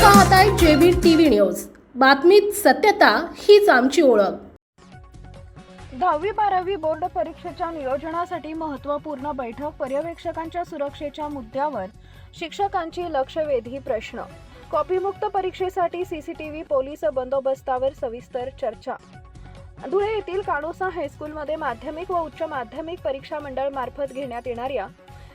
पाहताय JB TV news. बातमीत सत्यता हीच आमची ओळख। 10वी-12वी बोर्ड परीक्षेच्या नियोजनासाठी महत्त्वपूर्ण बैठक। पर्यवेक्षकांच्या सुरक्षेच्या मुद्द्यावर शिक्षकांची लक्षवेधी प्रश्न। कॉपीमुक्त परीक्षेसाठी सीसीटीव्ही पोलीस बंदोबस्तावर सविस्तर चर्चा। धुळे येथील कानोसा हायस्कूलमध्ये माध्यमिक व उच्च माध्यमिक परीक्षा मंडळ मार्फत घेण्यात येणाऱ्या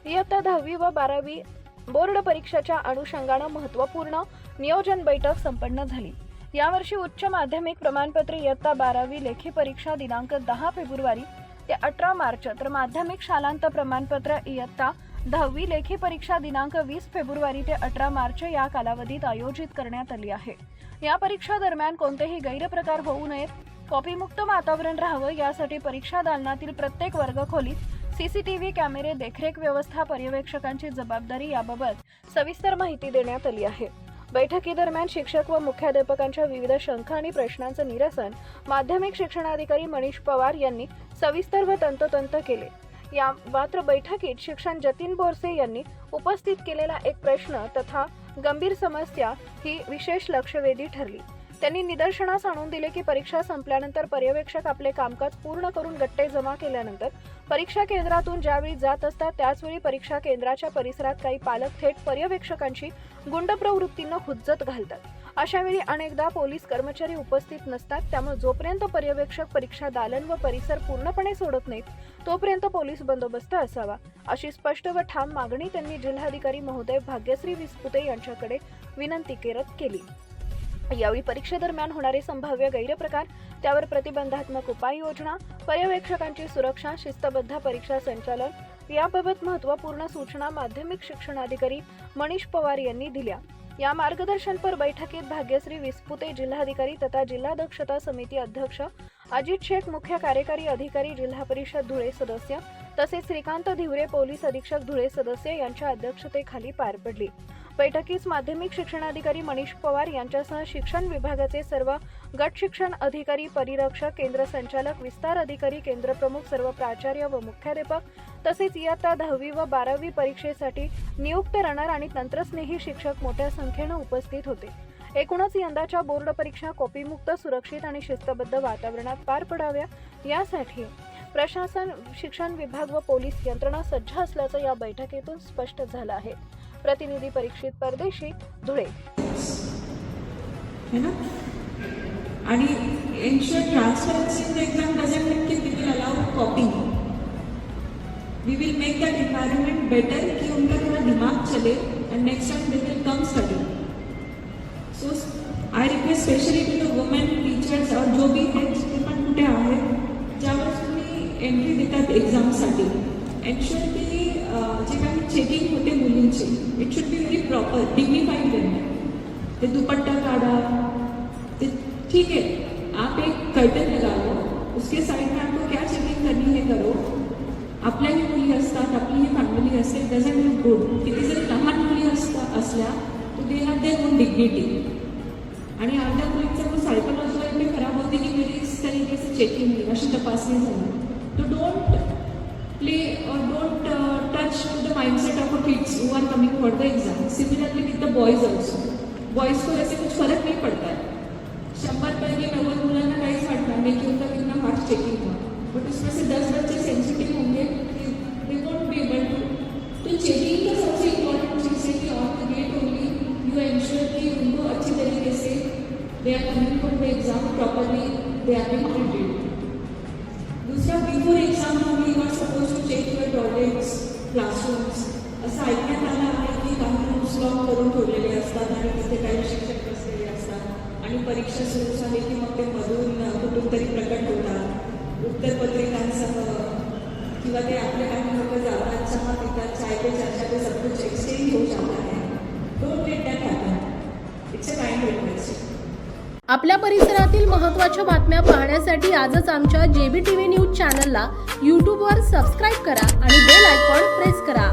इयत्ता 10वी व 12वी बोर्ड परीक्षेच्या अनुषंगाने महत्त्वपूर्ण नियोजन बैठक संपन्न झाली। यावर्षी उच्च माध्यमिक प्रमाणपत्र इयत्ता 12वी लेखी परीक्षा दिनांक 10 फेब्रुवारी ते 18 मार्च तर माध्यमिक शालांत प्रमाणपत्र इयत्ता 10वी लेखी परीक्षा दिनांक 20 फेब्रुवारी ते 18 मार्च या कालावधीत आयोजित करण्यात आली आहे। या परीक्षा दरम्यान कोणतेही गैरप्रकार होऊ नयेत, कॉपीमुक्त वातावरण राहावे यासाठी परीक्षा दालनातील प्रत्येक वर्गखोलीत सीसीटीव्ही कॅमेरे, देखरेख व्यवस्था, पर्यवेक्षकांची जबाबदारी याबाबत सविस्तर माहिती देण्यात आली आहे। बैठकीदरम्यान शिक्षक व मुख्याध्यापकांच्या विविध शंका आणि प्रश्नांचे निरसन माध्यमिक शिक्षणाधिकारी मनीष पवार यांनी सविस्तर व तंतोतंत केले। या मात्र बैठकीत शिक्षण जतीन बोरसे यांनी उपस्थित केलेला एक प्रश्न तथा गंभीर समस्या ही विशेष लक्षवेधी ठरली। त्यांनी निदर्शनास आणून दिले की परीक्षा संपल्यानंतर पर्यवेक्षक आपले कामकाज पूर्ण करून गट्टे जमा केल्यानंतर परीक्षा केंद्रातून ज्यावेळी जात असतात त्याचवेळी परीक्षा केंद्राच्या परिसरात काही पालक थेट पर्यवेक्षकांची गुंड प्रवृत्तींना हुज्जत घालतात। अशावेळी अनेकदा पोलीस कर्मचारी उपस्थित नसतात, त्यामुळे जोपर्यंत पर्यवेक्षक परीक्षा दालन व परिसर पूर्णपणे सोडत नाहीत तोपर्यंत पोलीस बंदोबस्त असावा, अशी स्पष्ट व ठाम मागणी त्यांनी जिल्हाधिकारी महोदय भाग्यश्री विस्पुते यांच्याकडे विनंती करत केली। यावेळी परीक्षेदरम्यान होणारे संभाव्य गैरप्रकार, त्यावर प्रतिबंधात्मक उपाययोजना, पर्यवेक्षकांची सुरक्षा, शिस्तबद्ध परीक्षा संचालन याबाबत महत्त्वपूर्ण सूचना माध्यमिक शिक्षणाधिकारी मनीष पवार यांनी दिल्या। या मार्गदर्शनपर बैठकीत भाग्यश्री विस्पुते जिल्हाधिकारी तथा जिल्हा दक्षता समिती अध्यक्ष अजित शेख, मुख्य कार्यकारी अधिकारी जिल्हा परिषद धुळे सदस्य तसेच श्रीकांत धिवरे पोलीस अधीक्षक धुळे सदस्य यांच्या अध्यक्षतेखाली पार पडली। बैठकीस माध्यमिक शिक्षणाधिकारी मनीष पवार यांच्यासह शिक्षण विभागाचे सर्व गट शिक्षण अधिकारी, परिरक्षक, केंद्र संचालक, विस्तार अधिकारी, केंद्र प्रमुख, सर्व प्राचार्य व मुख्याध्यापक तसेच इयत्ता 10वी व 12वी परीक्षेसाठी नियुक्त रनर आणि तंत्रस्नेही शिक्षक मोठ्या संख्येने उपस्थित होते। एकूणच यंदाच्या बोर्ड परीक्षा कॉपीमुक्त, सुरक्षित आणि शिस्तबद्ध वातावरणात पार पडाव्या यासाठी प्रशासन, शिक्षण विभाग व पोलीस यंत्रणा सज्ज असल्याचं या बैठकीतून स्पष्ट झालं आहे। प्रतिनिधी परीक्षित परदेशी, धुळे। है ना? आणि ensure transparency in the exam doesn't mean कि we will allow copying. We will make that environment better कि उनका थोड़ा दिमाग चले and next time they will come study. So I request specially to the women teachers और जो भी हैं जितने पण कुठे आहेत ज्यावर तुम्ही एंट्री देतात एक्झामसाठी, ensure की जे काही चेकिंग होते मुलींचे it should be very proper, dignified वेने। ते दुपट्टा काढा, ते ठीक है, आप एक कर्टन लगा लो, उसके साइड में आपको क्या चेकिंग करनी है करो। आपल्याही मुली असतात, आपली ही फॅमिली असते, डझंट लुक गुड। किती जर लहान मुली असल्या तो they have their own dignity. आणि अर्ध्या मुलींचा तो सायकोलॉजी एवढी खराब होती की मेरी इस तरीके से चेकिंग हुई, अशी तपासणी झाली। तो don't play or don't touch the mindset of the kids who are coming for the exam. Similarly with the boys also. Boys को ऐसे कुछ फर्क नहीं पड़ता है। 100 पैकी 90 मुलांना काहीच वाटणार नहीं कि उनका कितना हार्ट चेकिंग हुआ, बट उसमें से 10 बच्चे सेंसिटिव होंगे, they won't be able to checking का सबसे इम्पोर्टेंट चीज़ है कि on the get only you ensure कि उनको अच्छी तरीके से they are coming for the exam properly, they are being treated. दूसरा, before exam we are suppose to check your toilets, classrooms. असं ऐकण्यात आलं आहे की काही रूम्स लॉक करून ठेवलेले असतात आणि तिथे काही शिक्षक बसलेले असतात आणि परीक्षा सुरू झाली की मग ते मधून कुठून तरी प्रकट होतात उत्तरपत्रिकांसह, किंवा ते आपले काही लोक जातात, चहा पितात, चाय पे चर्चा पे सब कुछ एक्सचेंज हो जाता है। Don't let that happen, it's a kind request. आपल्या परिसरातील महत्त्वाच्या बातम्या पाहण्यासाठी आजच आमच्या जेबी टीव्ही न्यूज चॅनलला यूट्यूबवर सबस्क्राईब करा आणि बेल आयकॉन प्रेस करा।